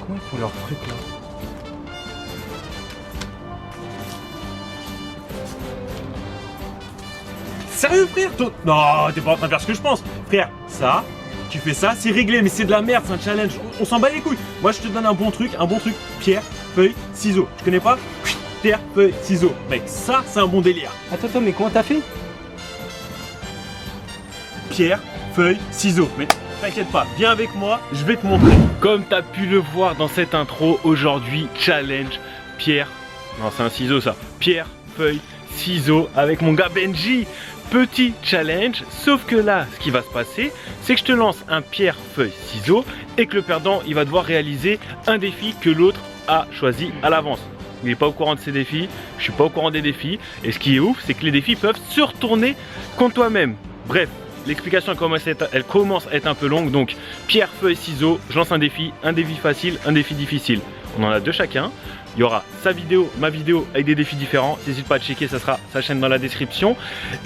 Comment ils font leur truc là? Sérieux frère? Non, t'es pas en train de faire ce que je pense. Frère, ça, tu fais ça, c'est réglé, mais c'est de la merde, c'est un challenge. On s'en bat les couilles. Moi je te donne un bon truc. Pierre, feuille, ciseaux. Tu connais pas? Pierre, feuille, ciseaux. Mec, ça c'est un bon délire. Attends, mais comment t'as fait? Pierre, feuille, ciseaux. Mais t'inquiète pas, viens avec moi, je vais te montrer. Comme t'as pu le voir dans cette intro, aujourd'hui, challenge pierre. Non, c'est un ciseau ça. Pierre, feuille, ciseaux avec mon gars Benji. Petit challenge, sauf que là, ce qui va se passer, c'est que je te lance un pierre, feuille, ciseaux et que le perdant, il va devoir réaliser un défi que l'autre a choisi à l'avance. Il n'est pas au courant de ses défis, je suis pas au courant des défis. Et ce qui est ouf, c'est que les défis peuvent se retourner contre toi-même. Bref, l'explication elle commence à être un peu longue. Donc, pierre, feuille, ciseaux, je lance un défi facile, un défi difficile. On en a deux chacun. Il y aura sa vidéo, ma vidéo avec des défis différents. N'hésite pas à checker, ça sera sa chaîne dans la description.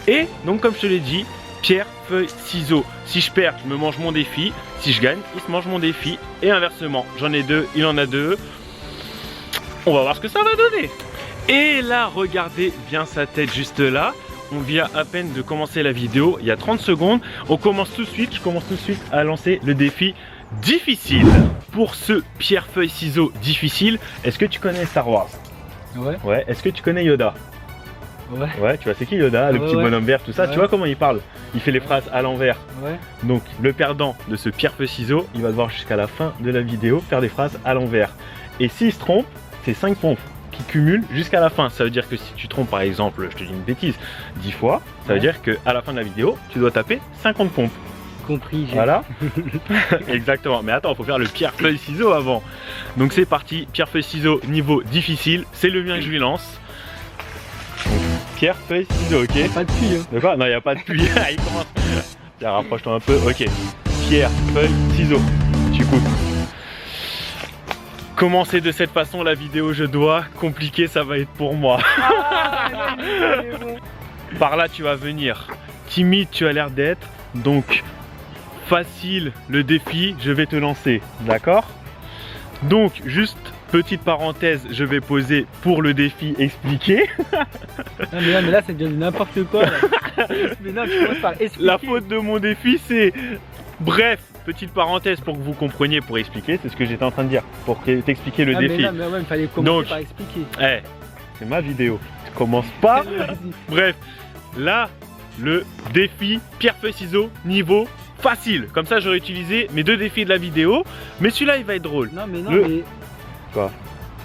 Et donc comme je te l'ai dit, pierre, feuille, ciseaux. Si je perds, je me mange mon défi. Si je gagne, il se mange mon défi. Et inversement, j'en ai deux, il en a deux. On va voir ce que ça va donner. Et là, regardez bien sa tête juste là. On vient à peine de commencer la vidéo, il y a 30 secondes. On commence tout de suite, je commence tout de suite à lancer le défi difficile. Pour ce pierre, feuille, ciseaux difficile, est-ce que tu connais Star Wars? Ouais. Ouais, est-ce que tu connais Yoda? Ouais. Ouais, tu vois c'est qui Yoda, le petit bonhomme vert, tout ça, Ouais. tu vois comment il parle? Il fait les phrases à l'envers. Ouais. Donc le perdant de ce pierre, feuille, ciseaux, il va devoir jusqu'à la fin de la vidéo faire des phrases à l'envers. Et s'il se trompe, c'est 5 pompes qui cumulent jusqu'à la fin. Ça veut dire que si tu trompes par exemple, je te dis une bêtise, 10 fois, ça veut dire qu'à la fin de la vidéo, tu dois taper 50 pompes. Compris, j'ai. Voilà. Exactement. Mais attends, il faut faire le pierre, feuille, ciseaux avant. Donc c'est parti, pierre, feuille, ciseaux, niveau difficile. C'est le mien que je lui lance. Pierre, feuille, ciseaux, ok. Pas de pluie, hein. De quoi? Non, il n'y a pas de pluie. Il commence. Tiens, rapproche-toi un peu. Ok. Pierre, feuille, ciseaux. Tu coupes. Commencer de cette façon la vidéo, je dois. Compliqué, ça va être pour moi. Par là, tu vas venir. Timide, tu as l'air d'être. Donc, facile le défi, je vais te lancer. D'accord? Donc, juste petite parenthèse, je vais poser pour le défi expliqué. Non, mais là, ça devient n'importe quoi. Là. Mais non, tu commences par expliquer. La faute de mon défi, c'est... Bref, petite parenthèse pour que vous compreniez, pour expliquer, c'est ce que j'étais en train de dire, pour t'expliquer le défi. Mais non, mais ouais, il fallait commencer Donc, par expliquer. Eh, c'est ma vidéo. Tu commences pas. Bref, là, le défi pierre, feuille, ciseaux, niveau facile. Comme ça, j'aurais utilisé mes deux défis de la vidéo, mais celui-là, il va être drôle. Non, mais non, Le- mais. Quoi?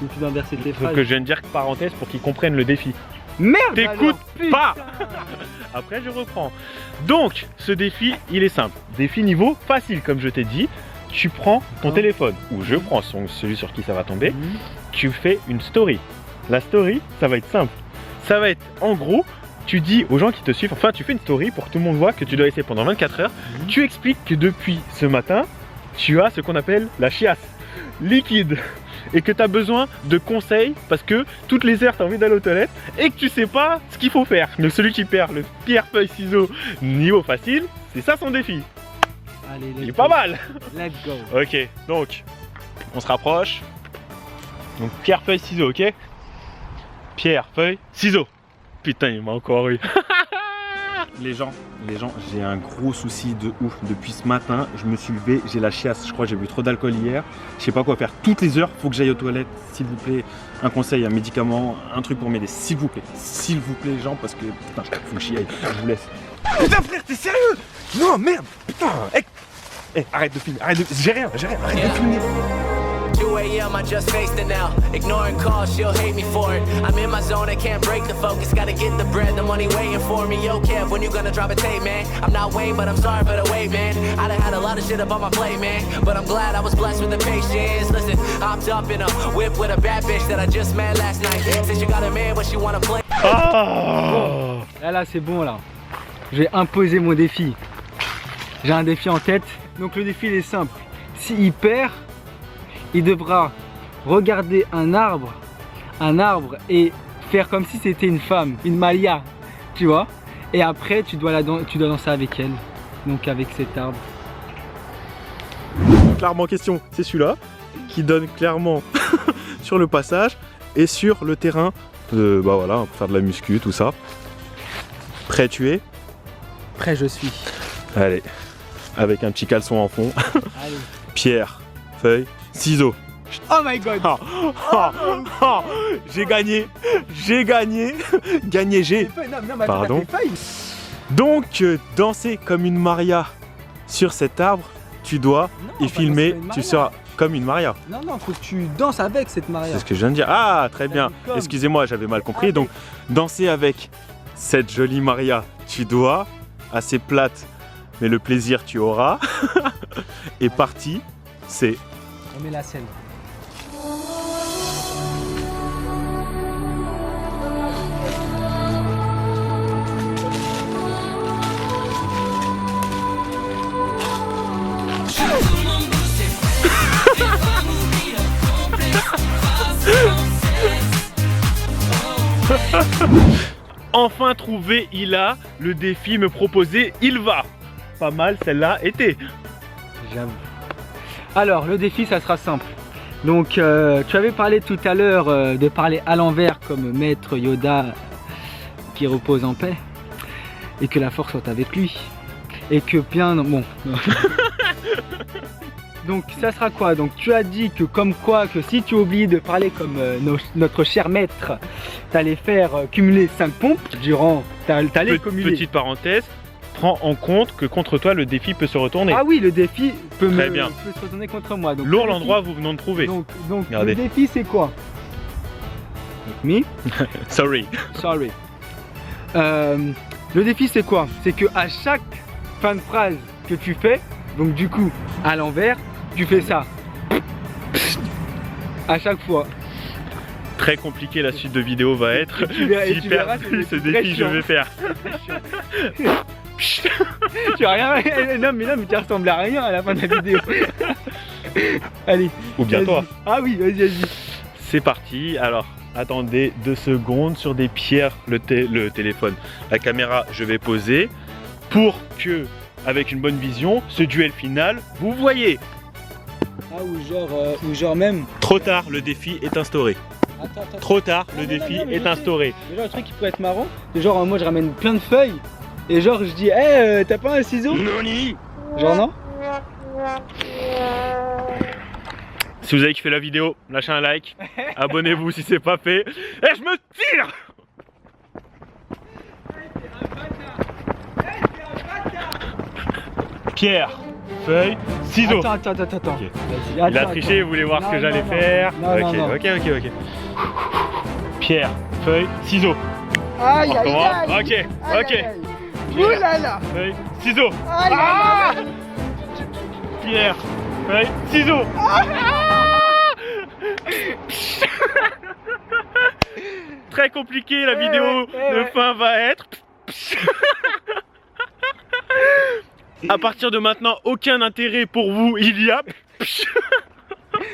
Tu dois inverser tes Il faut phrases. que je vienne dire parenthèse pour qu'ils comprennent le défi. Merde! T'écoutes alors, pas. putain. Après, je reprends. Donc, ce défi, il est simple. Défi niveau facile, comme je t'ai dit. Tu prends ton téléphone, ou je prends celui sur qui ça va tomber. Mhm. Tu fais une story. La story, ça va être simple. Ça va être, en gros, tu dis aux gens qui te suivent, enfin, tu fais une story pour que tout le monde voit que tu dois essayer pendant 24 heures. Mhm. Tu expliques que depuis ce matin, tu as ce qu'on appelle la chiasse liquide. Et que tu as besoin de conseils parce que toutes les heures tu as envie d'aller aux toilettes et que tu sais pas ce qu'il faut faire. Donc celui qui perd le pierre, feuille, ciseaux niveau facile, c'est ça son défi. Allez, Il est let's pas go. mal. Let's go. Ok, donc on se rapproche. Donc pierre, feuille, ciseaux, ok? Pierre, feuille, ciseaux. Putain, il m'a encore eu. Les gens, j'ai un gros souci de ouf. Depuis ce matin, je me suis levé, j'ai la chiasse. Je crois que j'ai bu trop d'alcool hier. Je sais pas quoi faire. Toutes les heures, faut que j'aille aux toilettes. S'il vous plaît, un conseil, un médicament, un truc pour m'aider. S'il vous plaît, les gens, parce que putain, faut que j'y aille. Je vous laisse. Putain, frère, t'es sérieux? Non, merde, putain. Arrête de filmer, j'ai rien, arrête de filmer. 2 a.m. I just faced it now. Ignoring calls, she'll hate me for it. I'm in my zone, I can't break the focus. Gotta get the bread, the money waiting for me. Yo, Kev, when you gonna drop a tape, man? I'm not Wayne, but I'm sorry for the wait, man. I done had a lot of shit up on my plate, man. But I'm glad I was blessed with the patience. Listen, hopped up in a whip with a bad bitch that I just met last night. Since you got a man, but she wanna play. Oh. Là, c'est bon, là. Je vais imposer mon défi. J'ai un défi en tête. Donc, le défi, il est simple. S'il perd, il devra regarder un arbre et faire comme si c'était une femme, une Malia, tu vois. Et après, tu dois danser avec elle, donc avec cet arbre. Donc l'arbre en question, c'est celui-là. qui donne clairement sur le passage et sur le terrain de, bah voilà, pour faire de la muscu, tout ça. Prêt tu es? Prêt je suis. Allez, avec un petit caleçon en fond. Allez. Pierre, feuille, ciseaux. Oh my god. J'ai gagné. Gagné j'ai. Pardon. Donc, danser comme une Maria sur cet arbre, tu dois, et filmer, tu seras comme une Maria. Non, faut que tu danses avec cette Maria. C'est ce que je viens de dire. Ah, très bien. Excusez-moi, j'avais mal compris. Donc, danser avec cette jolie Maria, tu dois, assez plate, mais le plaisir tu auras. Et parti, c'est... On met la scène. Enfin trouvé, il a le défi me proposer, il va. Pas mal, celle-là était. J'avoue. Alors, le défi, ça sera simple. Donc, tu avais parlé tout à l'heure de parler à l'envers comme maître Yoda qui repose en paix. Et que la force soit avec lui. Et que bien... Bon. Donc, ça sera quoi? Donc, tu as dit que comme quoi, que si tu oublies de parler comme notre cher maître, t'allais faire cumuler 5 pompes durant... T'allais cumuler. Petite parenthèse, prends en compte que contre toi, le défi peut se retourner. Ah oui, le défi peut Très bien. peut se retourner contre moi. Donc, Lourd l'endroit, vous venez de trouver. Donc Regardez. le défi, c'est quoi? Me? Sorry. Sorry. Le défi, c'est quoi? C'est que à chaque fin de phrase que tu fais, donc du coup, à l'envers, tu fais ça. À chaque fois. Très compliqué, la suite de vidéo va être. Tu verras, si perdu ce défi, je vais faire. Tu as rien. Non, mais tu ressembles à rien à la fin de la vidéo. Allez. Ou bien toi. Ah oui, vas-y. C'est parti. Alors, attendez 2 secondes sur des pierres. Le téléphone, la caméra, je vais poser pour que, avec une bonne vision, ce duel final, vous voyez. Ah, ou genre même. Trop tard, le défi est instauré. Attends. Trop tard, le défi est instauré. Mais genre, le truc qui pourrait être marrant, c'est genre, moi je ramène plein de feuilles et genre, je dis, hey, t'as pas un ciseau? Noni. Genre, non? Si vous avez kiffé la vidéo, lâchez un like, abonnez-vous si c'est pas fait, et je me tire. Pierre, feuille, ciseaux. Attends. Okay. Vas-y, Il a triché, il voulait voir ce que j'allais faire. Ok. Pierre, feuille, ciseaux. Aïe, On recommence. Ok. Oulala. Feuille, ciseaux. Aïe. Pierre, feuille, ciseaux. Très compliqué, la vidéo de fin va être. À partir de maintenant, aucun intérêt pour vous, il y a.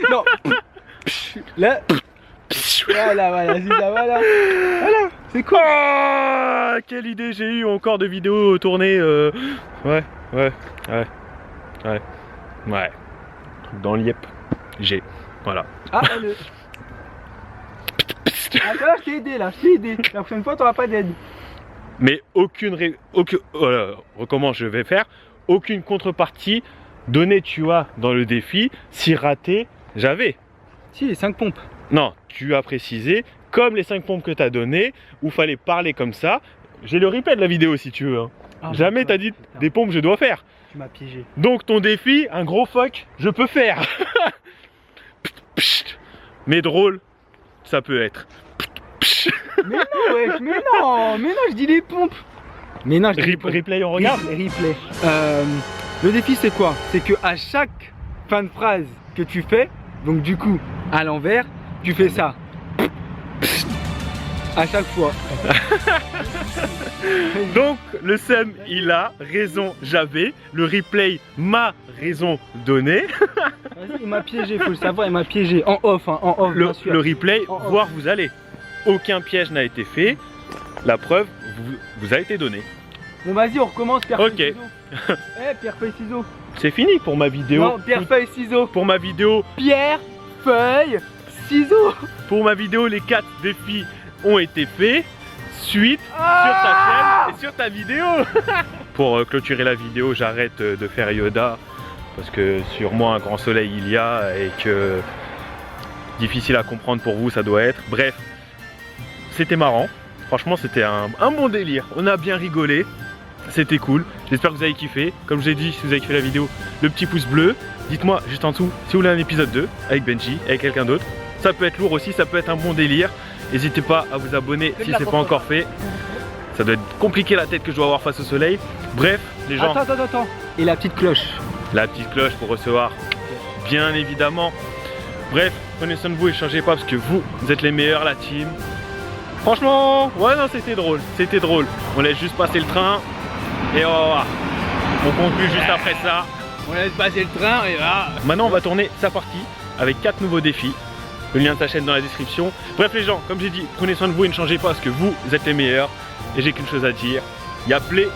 Non. Là. Voilà, c'est ça, voilà. C'est cool. Oh, quelle idée j'ai eu encore de vidéos tournées. Ouais. Dans l'IEP. J'ai. Voilà. Ah, le... Attends, je t'ai aidé là, La prochaine fois, t'auras pas d'aide. Mais voilà, comment je vais faire? Aucune contrepartie donnée, tu as dans le défi. Si raté, j'avais. Si, les 5 pompes. Non, tu as précisé, comme les 5 pompes que tu as données, où fallait parler comme ça. J'ai le replay de la vidéo si tu veux. Hein. Ah, jamais t'as dit des pompes je dois faire. Tu m'as piégé. Donc ton défi, un gros fuck, je peux faire. Mais drôle, ça peut être. Mais non, wesh, mais non, je dis les pompes. Mais non, je dis les pompes. Replay, on regarde. Replay. Le défi, c'est quoi? C'est que à chaque fin de phrase que tu fais, donc du coup, à l'envers, tu fais ça. À chaque fois. Donc le Sam, il a raison, j'avais. Le replay m'a raison donné. Il m'a piégé, faut le savoir, il m'a piégé. En off, bien sûr. Le replay, voir vous allez. Aucun piège n'a été fait. La preuve vous a été donnée. Bon, vas-y, on recommence, pierre, Ok. feuille, ciseaux. Pierre, feuille, ciseaux. C'est fini pour ma vidéo. Non, pierre, feuille, ciseaux. Pour ma vidéo. Pierre, feuille, ciseaux. Pour ma vidéo, les 4 défis ont été faits. Suite sur ta chaîne et sur ta vidéo. Pour clôturer la vidéo, j'arrête de faire Yoda parce que sur moi un grand soleil il y a et que difficile à comprendre pour vous ça doit être. Bref, c'était marrant. Franchement, c'était un bon délire. On a bien rigolé. C'était cool. J'espère que vous avez kiffé. Comme je vous ai dit, si vous avez kiffé la vidéo, le petit pouce bleu. Dites-moi juste en dessous si vous voulez un épisode 2 avec Benji, avec quelqu'un d'autre. Ça peut être lourd aussi, ça peut être un bon délire. N'hésitez pas à vous abonner si c'est pas encore fait. Ça doit être compliqué la tête que je dois avoir face au soleil. Bref, les gens. Attends. Et la petite cloche. La petite cloche pour recevoir, bien évidemment. Bref, prenez soin de vous et changez pas parce que vous êtes les meilleurs, la team. Franchement, ouais non, c'était drôle. C'était drôle. On laisse juste passer le train et on va voir. On conclut juste après ça. On laisse passer le train et là. Maintenant, on va tourner sa partie avec 4 nouveaux défis. Le lien de sa chaîne dans la description. Bref les gens, comme j'ai dit, prenez soin de vous et ne changez pas parce que vous êtes les meilleurs. Et j'ai qu'une chose à dire, il y a plaisir.